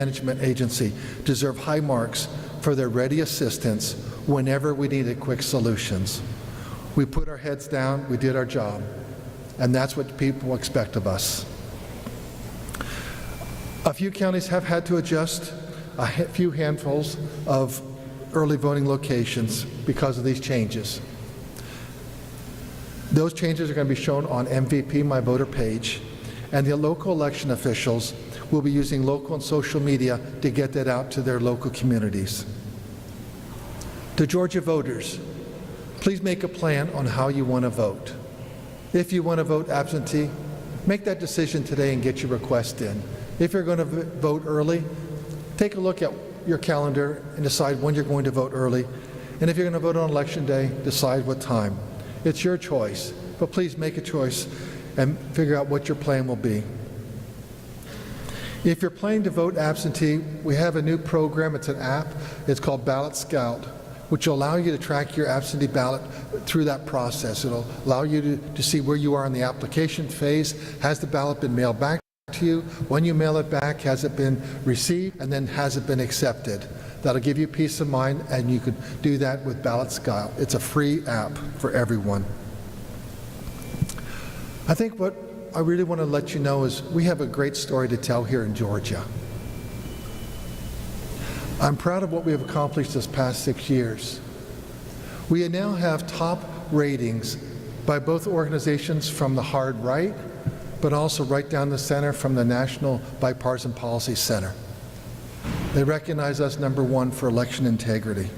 management agency deserve high marks for their ready assistance whenever we needed quick solutions. We put our heads down, we did our job, and that's what people expect of us. A few counties have had to adjust a few handfuls of early voting locations because of these changes. Those changes are going to be shown on MVP My Voter page, and the local election officials will be using local and social media to get that out to their local communities. To Georgia voters, please make a plan on how you want to vote. If you want to vote absentee, make that decision today and get your request in. If you're going to vote early, take a look at your calendar and decide when you're going to vote early. And if you're going to vote on election day, decide what time. It's your choice, but please make a choice and figure out what your plan will be. If you're planning to vote absentee, we have a new program. It's an app. It's called Ballot Scout, which will allow you to track your absentee ballot through that process. It'll allow you to see where you are in the application phase. Has the ballot been mailed back to you? When you mail it back, has it been received? And then has it been accepted? That'll give you peace of mind, and you could do that with Ballot Scout. It's a free app for everyone. I think what I really want to let you know is we have a great story to tell here in Georgia. I'm proud of what we have accomplished this past 6 years. We now have top ratings by both organizations from the hard right, but also right down the center from the National Bipartisan Policy Center. They recognize us #1 for election integrity.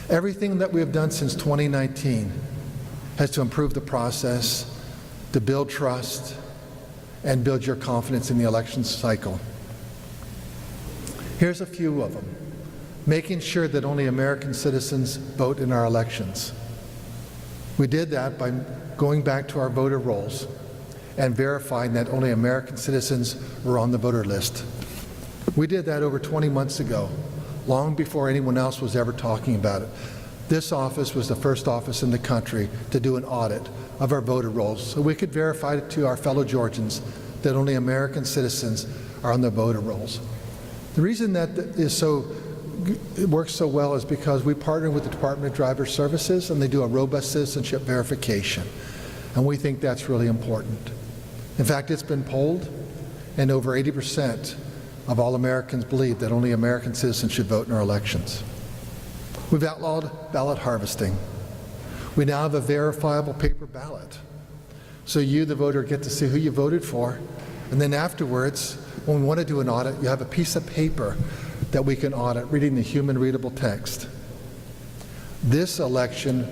Everything that we have done since 2019 has to improve the process, to build trust, and build your confidence in the election cycle. Here's a few of them. Making sure that only American citizens vote in our elections. We did that by going back to our voter rolls and verifying that only American citizens were on the voter list. We did that over 20 months ago, long before anyone else was ever talking about it. This office was the first office in the country to do an audit of our voter rolls, so we could verify to our fellow Georgians that only American citizens are on the voter rolls. The reason that it works so well is because we partner with the Department of Driver Services, and they do a robust citizenship verification, and we think that's really important. In fact, it's been polled, and over 80% of all Americans believe that only American citizens should vote in our elections. We've outlawed ballot harvesting. We now have a verifiable paper ballot. So you, the voter, get to see who you voted for, and then afterwards, when we want to do an audit, you have a piece of paper that we can audit, reading the human readable text. This election,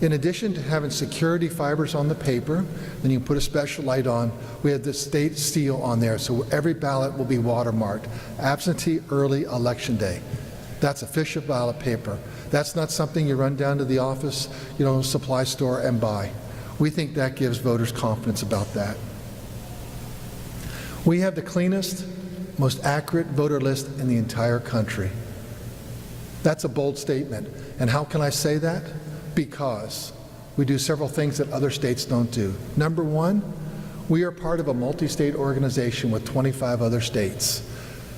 in addition to having security fibers on the paper, then you put a special light on, we have the state seal on there, so every ballot will be watermarked. Absentee early election day. That's official ballot paper. That's not something you run down to the office, supply store and buy. We think that gives voters confidence about that. We have the cleanest, most accurate voter list in the entire country. That's a bold statement. And how can I say that? Because we do several things that other states don't do. #1, we are part of a multi-state organization with 25 other states.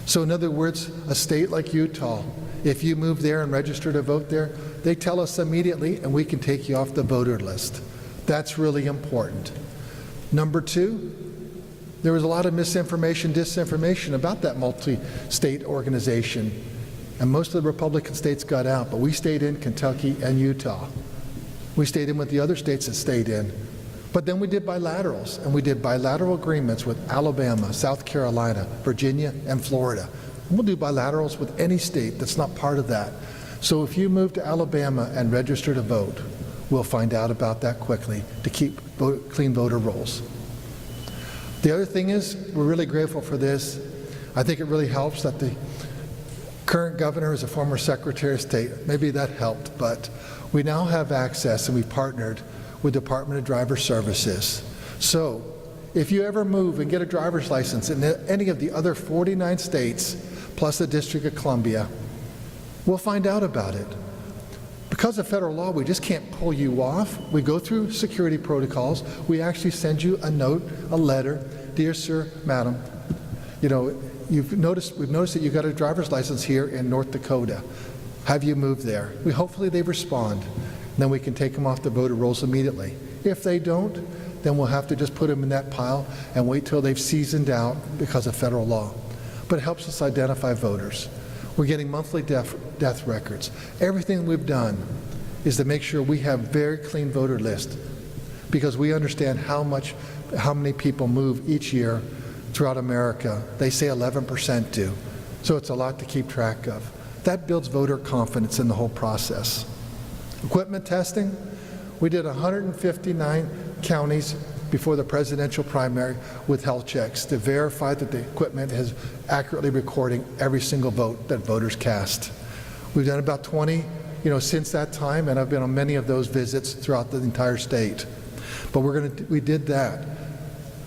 So in other words, a state like Utah, if you move there and register to vote there, they tell us immediately and we can take you off the voter list. That's really important. #2, there was a lot of misinformation, disinformation about that multi-state organization. And most of the Republican states got out, but we stayed in Kentucky and Utah. We stayed in with the other states that stayed in. But then we did bilaterals, and we did bilateral agreements with Alabama, South Carolina, Virginia, and Florida. And we'll do bilaterals with any state that's not part of that. So if you move to Alabama and register to vote, we'll find out about that quickly to keep clean voter rolls. The other thing is, we're really grateful for this. I think it really helps that the current governor is a former Secretary of State. Maybe that helped, but we now have access, and we've partnered with Department of Driver Services. So if you ever move and get a driver's license in any of the other 49 states, plus the District of Columbia, we'll find out about it. Because of federal law, we just can't pull you off. We go through security protocols. We actually send you a note, a letter. Dear sir, madam, we've noticed that you've got a driver's license here in North Dakota. Have you moved there? Hopefully they respond. Then we can take them off the voter rolls immediately. If they don't, then we'll have to just put them in that pile and wait till they've seasoned out because of federal law. But it helps us identify voters. We're getting monthly death records. Everything we've done is to make sure we have very clean voter list, because we understand how many people move each year throughout America. They say 11% do. So it's a lot to keep track of. That builds voter confidence in the whole process. Equipment testing, we did 159 counties before the presidential primary with health checks to verify that the equipment is accurately recording every single vote that voters cast. We've done about 20, since that time, and I've been on many of those visits throughout the entire state. But we did that.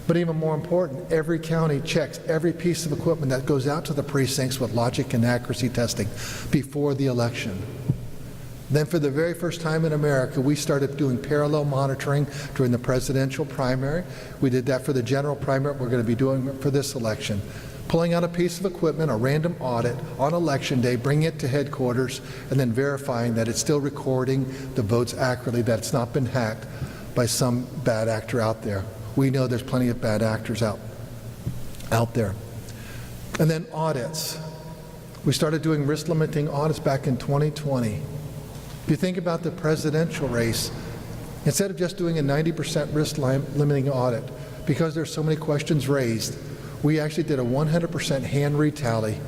But even more important, every county checks every piece of equipment that goes out to the precincts with logic and accuracy testing before the election. Then for the very first time in America, we started doing parallel monitoring during the presidential primary. We did that for the general primary. We're going to be doing it for this election. Pulling out a piece of equipment, a random audit on election day, bringing it to headquarters, and then verifying that it's still recording the votes accurately, that it's not been hacked by some bad actor out there. We know there's plenty of bad actors out there. And then audits. We started doing risk limiting audits back in 2020. If you think about the presidential race, instead of just doing a 90% risk limiting audit, because there's so many questions raised, we actually did a 100% hand retally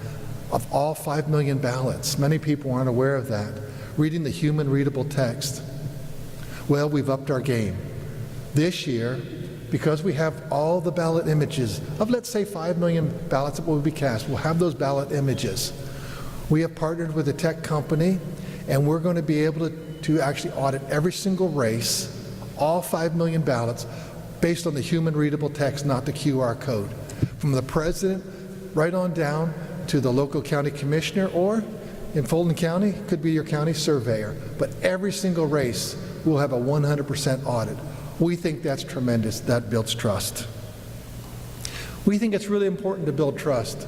of all 5 million ballots. Many people aren't aware of that. Reading the human readable text. Well, we've upped our game. This year, because we have all the ballot images of, let's say, 5 million ballots that will be cast, we'll have those ballot images. We have partnered with a tech company, and we're going to be able to actually audit every single race, all 5 million ballots, based on the human readable text, not the QR code. From the president right on down to the local county commissioner, or in Fulton County, could be your county surveyor. But every single race will have a 100% audit. We think that's tremendous. That builds trust. We think it's really important to build trust.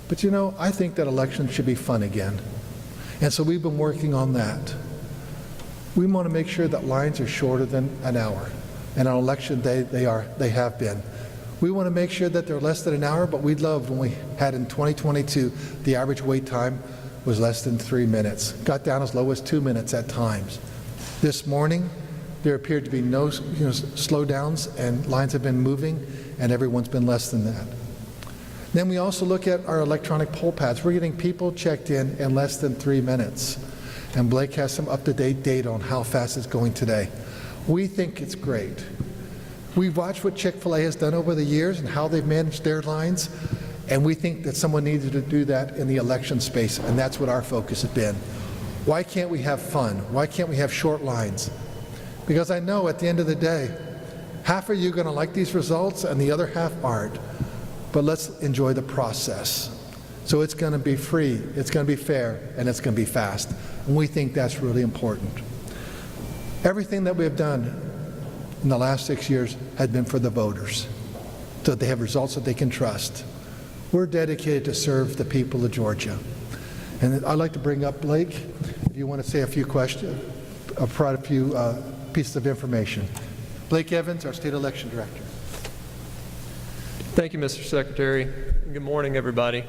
But I think that elections should be fun again. And so we've been working on that. We want to make sure that lines are shorter than an hour. And on election day, they have been. We want to make sure that they're less than an hour, but we loved when we had in 2022, the average wait time was less than 3 minutes. Got down as low as 2 minutes at times. This morning, there appeared to be no slowdowns, and lines have been moving, and everyone's been less than that. Then we also look at our electronic poll pads. We're getting people checked in less than 3 minutes. And Blake has some up-to-date data on how fast it's going today. We think it's great. We've watched what Chick-fil-A has done over the years and how they've managed their lines, and we think that someone needed to do that in the election space, and that's what our focus has been. Why can't we have fun? Why can't we have short lines? Because I know at the end of the day, half of you are going to like these results and the other half aren't. But let's enjoy the process. So it's going to be free, it's going to be fair, and it's going to be fast. And we think that's really important. Everything that we have done in the last 6 years had been for the voters, so that they have results that they can trust. We're dedicated to serve the people of Georgia. And I'd like to bring up Blake, if you want to say a few questions, provide a few pieces of information. Blake Evans, our State Election Director. Thank you, Mr. Secretary. Good morning, everybody.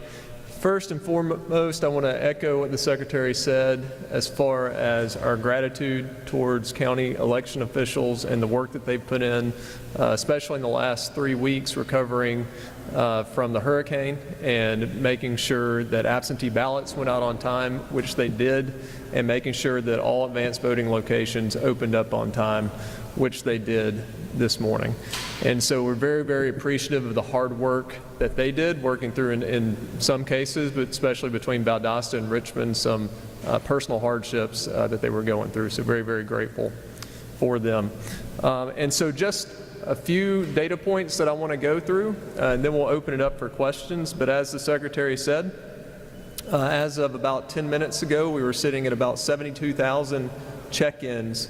First and foremost, I want to echo what the Secretary said as far as our gratitude towards county election officials and the work that they've put in, especially in the last 3 weeks recovering from the hurricane and making sure that absentee ballots went out on time, which they did, and making sure that all advanced voting locations opened up on time, which they did this morning. And so we're very, very appreciative of the hard work that they did, working through in some cases, but especially between Valdosta and Richmond, some personal hardships that they were going through. So very, very grateful for them. And so just a few data points that I want to go through, and then we'll open it up for questions. But as the Secretary said, as of about 10 minutes ago, we were sitting at about 72,000 check-ins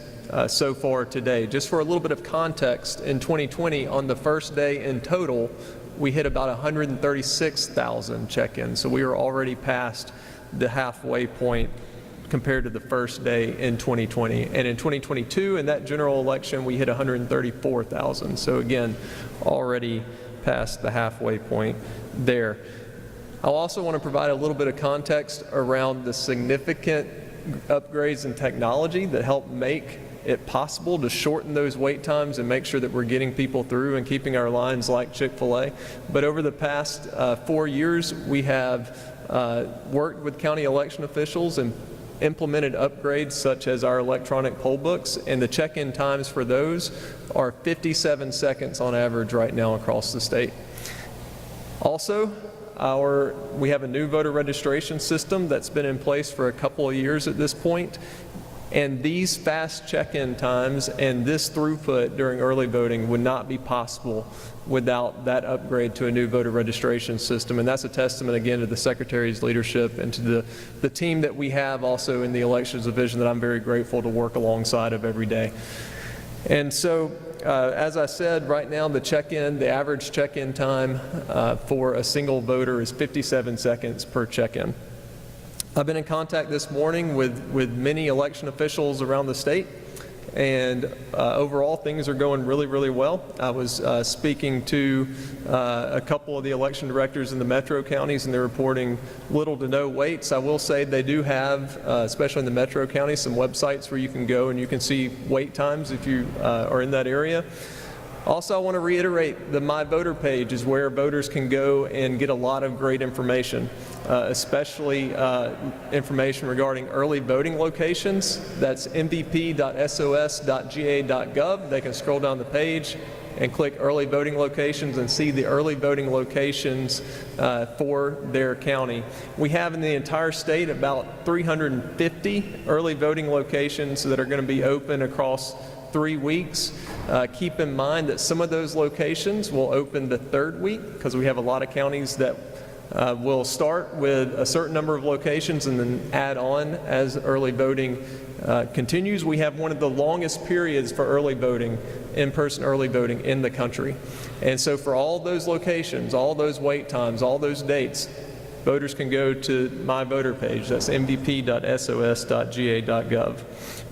so far today. Just for a little bit of context, in 2020, on the first day in total, we hit about 136,000 check-ins. So we were already past the halfway point compared to the first day in 2020. And in 2022, in that general election, we hit 134,000. So again, already past the halfway point there. I'll also want to provide a little bit of context around the significant upgrades in technology that help make it possible to shorten those wait times and make sure that we're getting people through and keeping our lines like Chick-fil-A. But over the past 4 years, we have worked with county election officials and implemented upgrades such as our electronic poll books, and the check-in times for those are 57 seconds on average right now across the state. Also, we have a new voter registration system that's been in place for a couple of years at this point, and these fast check-in times and this throughput during early voting would not be possible without that upgrade to a new voter registration system. And that's a testament again to the Secretary's leadership and to the team that we have also in the Elections Division that I'm very grateful to work alongside of every day. And so, as I said, right now the average check-in time for a single voter is 57 seconds per check-in. I've been in contact this morning with many election officials around the state, and overall things are going really, really well. I was speaking to a couple of the election directors in the metro counties, and they're reporting little to no waits. I will say they do have, especially in the metro counties, some websites where you can go and you can see wait times if you are in that area. Also, I want to reiterate the My Voter page is where voters can go and get a lot of great information, especially information regarding early voting locations. That's mvp.sos.ga.gov. They can scroll down the page and click early voting locations and see the early voting locations for their county. We have in the entire state about 350 early voting locations that are going to be open across 3 weeks. Keep in mind that some of those locations will open the third week because we have a lot of counties that will start with a certain number of locations and then add on as early voting continues. We have one of the longest periods for early voting, in-person early voting in the country. And so for all those locations, all those wait times, all those dates, voters can go to My Voter page. That's mvp.sos.ga.gov.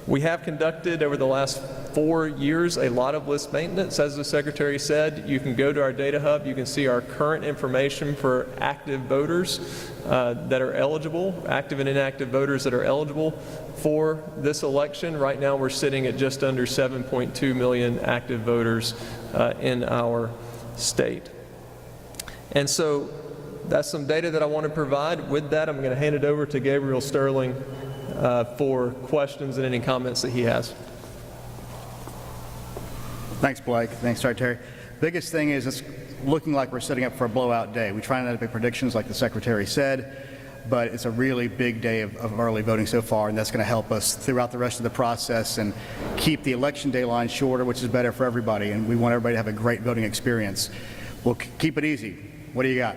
We have conducted over the last 4 years a lot of list maintenance. As the Secretary said, you can go to our data hub, you can see our current information for active voters that are eligible, active and inactive voters that are eligible for this election. Right now we're sitting at just under 7.2 million active voters in our state. And so that's some data that I want to provide. With that, I'm going to hand it over to Gabriel Sterling for questions and any comments that he has. Thanks, Blake. Thanks, Secretary. Biggest thing is it's looking like we're setting up for a blowout day. We try not to make predictions like the Secretary said, but it's a really big day of early voting so far, and that's going to help us throughout the rest of the process and keep the election day line shorter, which is better for everybody, and we want everybody to have a great voting experience. We'll keep it easy. What do you got?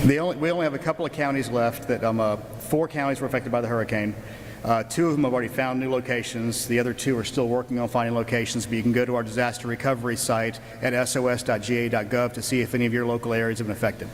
We only have a couple of counties left that 4 counties were affected by the hurricane. 2 of them have already found new locations. The other 2 are still working on finding locations, but you can go to our disaster recovery site at sos.ga.gov to see if any of your local areas have been affected.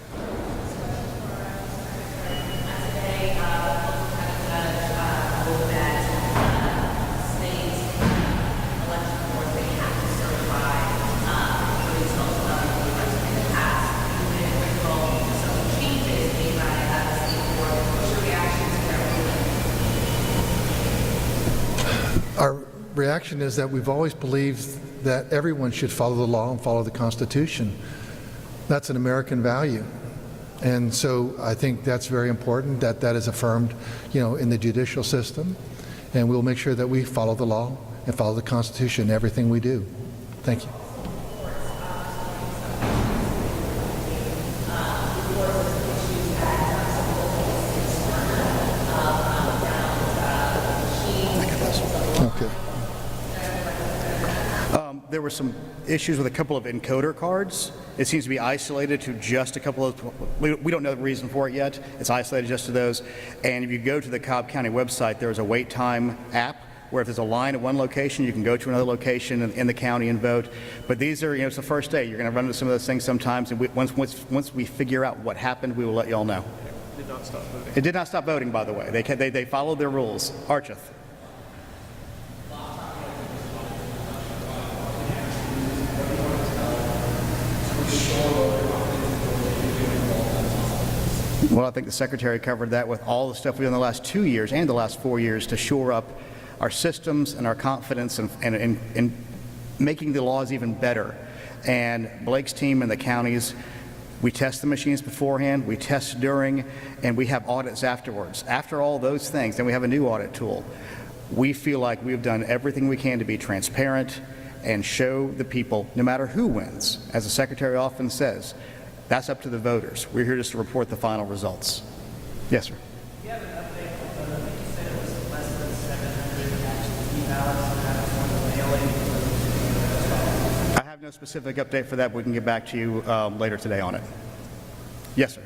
Our reaction is that we've always believed that everyone should follow the law and follow the Constitution. That's an American value. And so I think that's very important that that is affirmed, in the judicial system. And we'll make sure that we follow the law and follow the Constitution in everything we do. Thank you. There were some issues with a couple of encoder cards. It seems to be isolated to just a couple of, we don't know the reason for it yet. It's isolated just to those. And if you go to the Cobb County website, there's a wait time app where if there's a line at one location, you can go to another location in the county and vote. But these are, it's the first day. You're going to run into some of those things sometimes, and once we figure out what happened, we will let you all know. Did not stop voting. It did not stop voting, by the way. They followed their rules. Archith. Well, I think the Secretary covered that with all the stuff we've done the last 2 years and the last 4 years to shore up our systems and our confidence in making the laws even better. And Blake's team and the counties, we test the machines beforehand, we test during, and we have audits afterwards. After all those things, then we have a new audit tool. We feel like we've done everything we can to be transparent and show the people, no matter who wins, as the Secretary often says, that's up to the voters. We're here just to report the final results. Yes, sir. Do you have an update on the, you said it was less than 700 absentee ballots, and that was one of the mailing? I have no specific update for that, but we can get back to you later today on it. Yes, sir.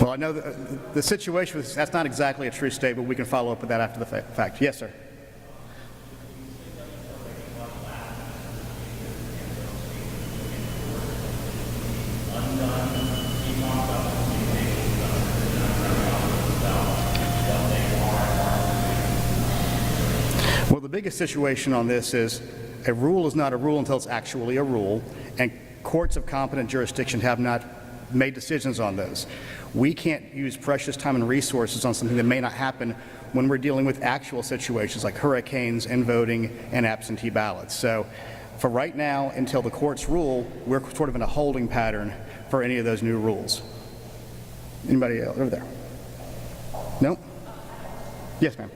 Well, I know the situation was, that's not exactly a true statement. We can follow up with that after the fact. Yes, sir. Well, the biggest situation on this is a rule is not a rule until it's actually a rule, and courts of competent jurisdiction have not made decisions on those. We can't use precious time and resources on something that may not happen when we're dealing with actual situations like hurricanes and voting and absentee ballots. So for right now, until the courts rule, we're sort of in a holding pattern for any of those new rules. Anybody else over there? No? Yes, ma'am.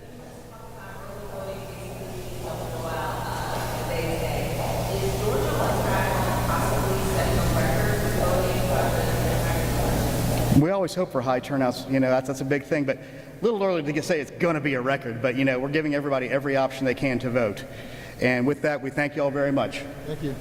We always hope for high turnouts. That's a big thing, but a little early to say it's going to be a record. But we're giving everybody every option they can to vote. And with that, we thank you all very much. Thank you.